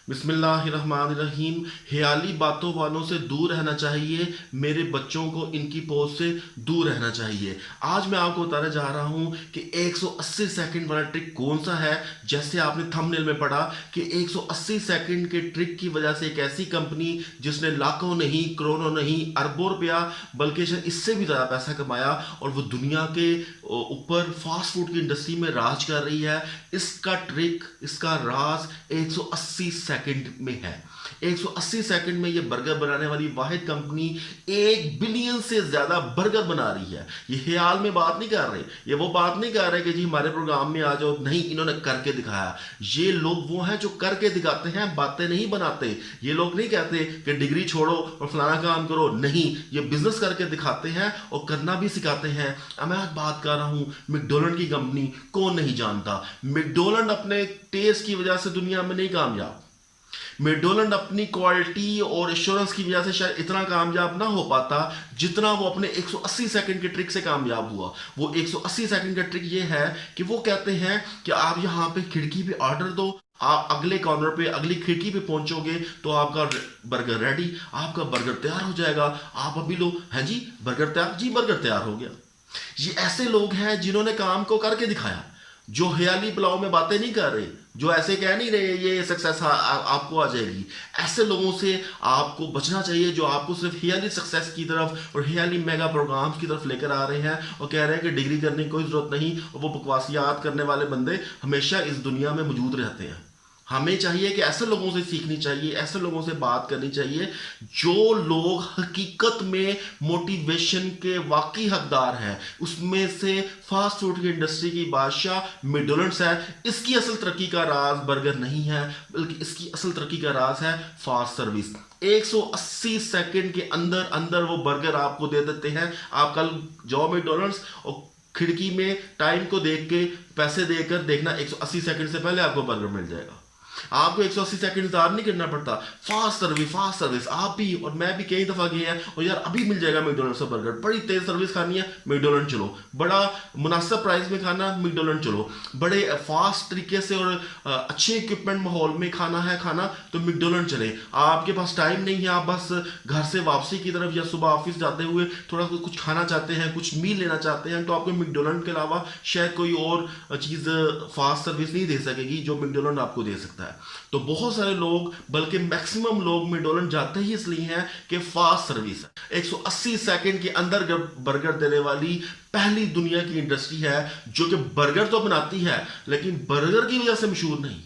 बिस्मिल्लाहिर्रहमानिर्रहीम। हेयाली बातों वालों से दूर रहना चाहिए, मेरे बच्चों को इनकी पोस्ट से दूर रहना चाहिए। आज मैं आपको बताने जा रहा हूं कि 180 सेकंड वाला ट्रिक कौन सा है। जैसे आपने थंबनेल में पढ़ा कि 180 सेकंड के ट्रिक की वजह से एक ऐसी कंपनी जिसने लाखों नहीं, करोड़ों नहीं, अरबों रुपया बल्कि शायद इससे भी ज़्यादा पैसा कमाया और वो दुनिया के ऊपर फास्ट फूड की इंडस्ट्री में राज कर रही है। इसका ट्रिक, इसका राज 180 सेकंड में है। 180 सेकंड में ये बर्गर बनाने वाली वाहिद कंपनी 1 बिलियन से ज्यादा बर्गर बना रही है। ये ख्याल में बात नहीं कर रहे, ये वो बात नहीं कर रहे कि जी हमारे प्रोग्राम में आ जाओ, नहीं, इन्होंने करके दिखाया। ये लोग वो हैं जो करके दिखाते हैं, बातें नहीं बनाते। ये लोग नहीं कहते कि डिग्री छोड़ो और फलाना काम करो, नहीं, ये बिजनेस करके दिखाते हैं और करना भी सिखाते हैं। अब मैं आज बात कर रहा हूं मैकडॉनल्ड की कंपनी। कौन नहीं जानता मैकडॉनल्ड अपने टेस्ट की वजह से दुनिया में नहीं कामयाब। मैकडॉनल्ड अपनी क्वालिटी और एश्योरेंस की वजह से शायद इतना कामयाब ना हो पाता जितना वो अपने 180 सेकंड के ट्रिक से कामयाब हुआ। वो 180 सेकंड का ट्रिक ये है कि वो कहते हैं कि आप यहां पे खिड़की पे ऑर्डर दो, आप अगले कॉर्नर पे, अगली खिड़की पे पहुंचोगे तो आपका बर्गर रेडी, आपका बर्गर तैयार हो जाएगा। आप अभी लो, है जी बर्गर तैयार, जी बर्गर तैयार हो गया। ये ऐसे लोग हैं जिन्होंने काम को करके दिखाया, जो हयाली पुलाव में बातें नहीं कर रहे, जो ऐसे कह नहीं रहे ये सक्सेस आपको आ जाएगी। ऐसे लोगों से आपको बचना चाहिए जो आपको सिर्फ हयाली सक्सेस की तरफ और हयाली मेगा प्रोग्राम्स की तरफ लेकर आ रहे हैं और कह रहे हैं कि डिग्री करने की कोई जरूरत नहीं, और वो बकवासियात करने वाले बंदे हमेशा इस दुनिया में मौजूद रहते हैं। हमें चाहिए कि ऐसे लोगों से सीखनी चाहिए, ऐसे लोगों से बात करनी चाहिए जो लोग हकीकत में मोटिवेशन के वाकई हकदार हैं। उसमें से फास्ट फूड की इंडस्ट्री की बादशाह मैकडॉनल्ड्स है। इसकी असल तरक्की का राज बर्गर नहीं है, बल्कि इसकी असल तरक्की का राज है फास्ट सर्विस। 180 सेकंड के अंदर अंदर वो बर्गर आपको दे देते हैं। आप कल जाओ मैकडॉनल्ड्स और खिड़की में टाइम को देख के पैसे देकर देखना, 180 सेकंड से पहले आपको बर्गर मिल जाएगा। आपको 180 सेकंड इंतजार नहीं करना पड़ता। फास्ट सर्विस आप भी और मैं भी कई दफा गए हैं और यार अभी मिल जाएगा मैकडॉनल्ड्स का बर्गर। बड़ी तेज सर्विस खानी है, मैकडॉनल्ड चलो। बड़ा मुनासिब प्राइस में खाना, मैकडॉनल्ड चलो। बड़े फास्ट तरीके से और अच्छे इक्विपमेंट माहौल में खाना है खाना तो मैकडॉनल्ड चले। आपके पास टाइम नहीं है, आप बस घर से वापसी की तरफ या सुबह ऑफिस जाते हुए थोड़ा कुछ खाना चाहते हैं, कुछ मील लेना चाहते हैं, तो आपको मैकडॉनल्ड के अलावा शायद कोई और चीज़ फास्ट सर्विस नहीं दे सकेगी जो मैकडॉनल्ड आपको दे सकता है। तो बहुत सारे लोग, बल्कि मैक्सिमम लोग मैकडॉनल्ड जाते ही इसलिए हैं कि फास्ट सर्विस है। 180 सेकंड के अंदर बर्गर देने वाली पहली दुनिया की इंडस्ट्री है जो कि बर्गर तो बनाती है लेकिन बर्गर की वजह से मशहूर नहीं,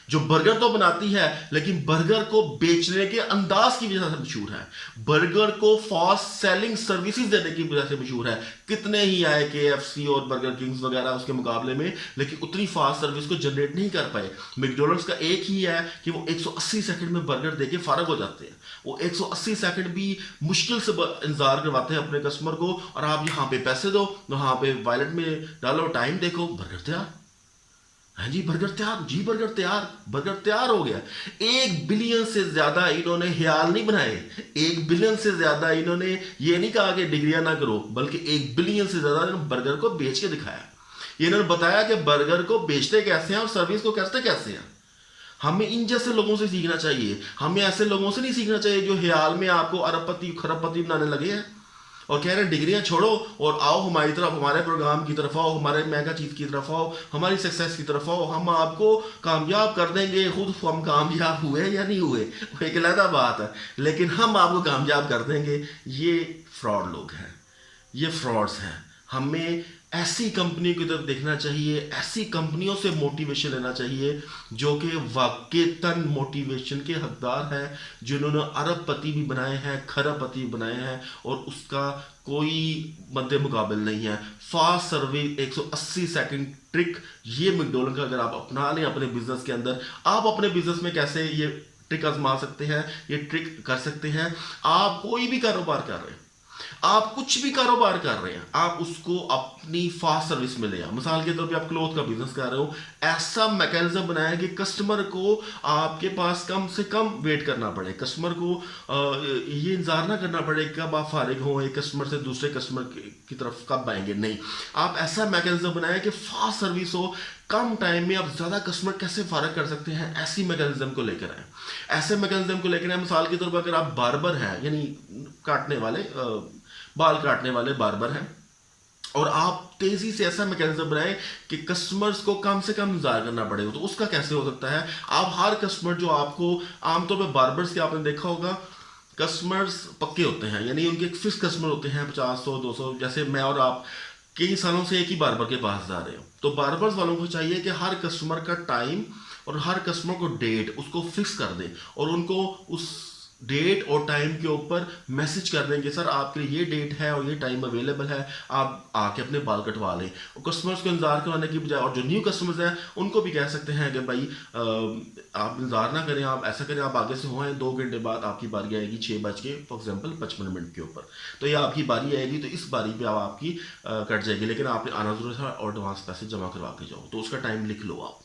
जो बर्गर तो बनाती है लेकिन बर्गर को बेचने के अंदाज की वजह से मशहूर है, बर्गर को फास्ट सेलिंग सर्विसेज देने की वजह से मशहूर है। कितने ही आए KFC और बर्गर किंग्स वगैरह उसके मुकाबले में, लेकिन उतनी फास्ट सर्विस को जनरेट नहीं कर पाए। मैकडॉनल्ड्स का एक ही है कि वो 180 सेकंड में बर्गर देके फारग हो जाते हैं। वो 180 सेकंड भी मुश्किल से इंतजार करवाते हैं अपने कस्टमर को, और आप यहाँ पे पैसे दो, वहां पे वॉलेट में डालो, टाइम देखो, बर्गर तैयार। हाँ जी बर्गर तैयार, जी बर्गर तैयार, बर्गर तैयार हो गया। 1 बिलियन से ज्यादा इन्होंने ख्याल नहीं बनाए, 1 बिलियन से ज्यादा इन्होंने ये नहीं कहा कि डिग्रियां ना करो, बल्कि 1 बिलियन से ज्यादा इन्होंने बर्गर को बेच के दिखाया। इन्होंने बताया कि बर्गर को बेचते कैसे हैं और सर्विस को करते कैसे हैं। हमें इन जैसे लोगों से सीखना चाहिए। हमें ऐसे लोगों से नहीं सीखना चाहिए जो ख्याल में आपको अरबपति खरबपति बनाने लगे हैं और कह रहे हैं डिग्रियां छोड़ो और आओ हमारी तरफ, हमारे प्रोग्राम की तरफ आओ, हमारे मेगा चीज की तरफ आओ, हमारी सक्सेस की तरफ आओ, हम आपको कामयाब कर देंगे। खुद हम कामयाब हुए या नहीं हुए वो एक अलग बात है, लेकिन हम आपको कामयाब कर देंगे। ये फ्रॉड लोग हैं, ये फ्रॉड्स हैं। हमें ऐसी कंपनी की तरफ देखना चाहिए, ऐसी कंपनियों से मोटिवेशन लेना चाहिए जो कि वाकईतन मोटिवेशन के हकदार हैं, जिन्होंने अरबपति भी बनाए हैं, खरबपति भी बनाए हैं और उसका कोई मद्दे मुकाबिल नहीं है। फास्ट सर्विस 180 सेकंड ट्रिक, ये मैकडॉनल्ड का अगर आप अपना लें अपने बिजनेस के अंदर, आप अपने बिजनेस में कैसे ये ट्रिक आजमा सकते हैं, ये ट्रिक कर सकते हैं। आप कोई भी कारोबार कर रहे हैं, आप कुछ भी कारोबार कर रहे हैं, आप उसको अपनी फास्ट सर्विस में ले आए। मिसाल के तौर पे आप क्लोथ का बिजनेस कर रहे हो, ऐसा मैकेनिज्म बनाया कि कस्टमर को आपके पास कम से कम वेट करना पड़े, कस्टमर को ये इंतजार ना करना पड़े कब आप फारिग हो, एक कस्टमर से दूसरे कस्टमर की तरफ कब आएंगे। नहीं, आप ऐसा मैकेनिज्म बनाया कि फास्ट सर्विस हो, कम टाइम में आप ज़्यादा कस्टमर कैसे फारग कर सकते हैं, ऐसी मैकेनिज्म को लेकर आए। ऐसे मैकेनिज्म को लेकर आए, मिसाल के तौर पर अगर आप बार्बर हैं, यानी काटने वाले बाल काटने वाले बार्बर हैं, और आप तेजी से ऐसा मैकेनिज्म बनाए कि कस्टमर्स को कम से कम इंतजार करना पड़ेगा, तो उसका कैसे हो सकता है। आप हर कस्टमर जो आपको आमतौर पर बार्बर्स के आपने देखा होगा, कस्टमर्स पक्के होते हैं, यानी उनके एक फिक्स कस्टमर होते हैं 50 100 200। जैसे मैं और आप कई सालों से एक ही बार्बर के पास जा रहे हो, तो बार्बर्स वालों को चाहिए कि हर कस्टमर का टाइम और हर कस्टमर को डेट उसको फिक्स कर दें, और उनको उस डेट और टाइम के ऊपर मैसेज कर दें कि सर आपके लिए ये डेट है और ये टाइम अवेलेबल है, आप आके अपने बाल कटवा लें। और कस्टमर्स को इंतजार करवाने की बजाय, और जो न्यू कस्टमर्स हैं उनको भी कह सकते हैं कि भाई आप इंतजार ना करें, आप ऐसा करें, आप आगे से हो आए, 2 घंटे बाद आपकी बारी आएगी 6 फॉर एग्जाम्पल 55 के ऊपर, तो ये आपकी बारी आएगी, तो इस बारी पे आप आपकी कट जाएगी, लेकिन आपने आना जरूर था और एडवांस पैसे जमा करवा के जाओ, तो उसका टाइम लिख लो आप।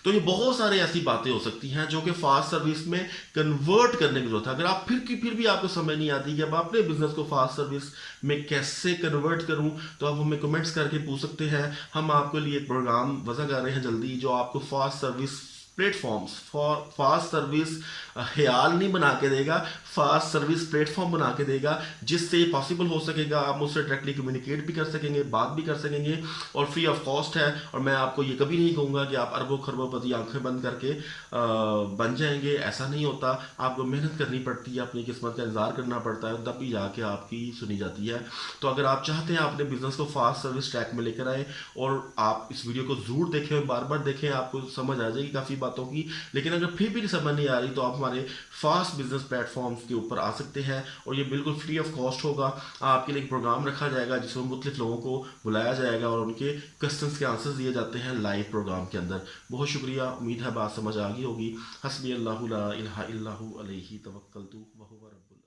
तो ये बहुत सारी ऐसी बातें हो सकती हैं जो कि फास्ट सर्विस में कन्वर्ट करने की जरूरत है। अगर आप फिर भी आपको समझ नहीं आती कि अब अपने बिजनेस को फास्ट सर्विस में कैसे कन्वर्ट करूं, तो आप हमें कमेंट्स करके पूछ सकते हैं। हम आपके लिए एक प्रोग्राम वजह कर रहे हैं जल्दी, जो आपको fast service platforms for fast service ख्याल नहीं बना के देगा, फास्ट सर्विस प्लेटफॉर्म बना के देगा, जिससे पॉसिबल हो सकेगा आप मुझसे डायरेक्टली कम्युनिकेट भी कर सकेंगे, बात भी कर सकेंगे, और फ्री ऑफ कॉस्ट है। और मैं आपको ये कभी नहीं कहूँगा कि आप अरबों खरबोपति आंखें बंद करके बन जाएंगे, ऐसा नहीं होता। आपको मेहनत करनी पड़ती है, अपनी किस्मत का इंतजार करना पड़ता है, तब भी जाके आपकी सुनी जाती है। तो अगर आप चाहते हैं अपने बिजनेस को फास्ट सर्विस ट्रैक में लेकर आए, और आप इस वीडियो को जरूर देखें, बार बार देखें, आपको समझ आ जाएगी काफ़ी बातों की। लेकिन अगर फिर भी समझ नहीं आ रही, तो आप हमारे फास्ट बिजनेस प्लेटफॉर्म्स के ऊपर आ सकते हैं, और ये बिल्कुल फ्री ऑफ कॉस्ट होगा। आपके लिए एक प्रोग्राम रखा जाएगा जिसमें मुख्तलिफ लोगों को बुलाया जाएगा और उनके क्वेश्चंस के आंसर्स दिए जाते हैं लाइव प्रोग्राम के अंदर। बहुत शुक्रिया, उम्मीद है बात समझ आ गई होगी। हस्बी अल्लाहु ला इलाहा इल्ला हु अलैहि तवक्कलतु व हुवा रब्बुल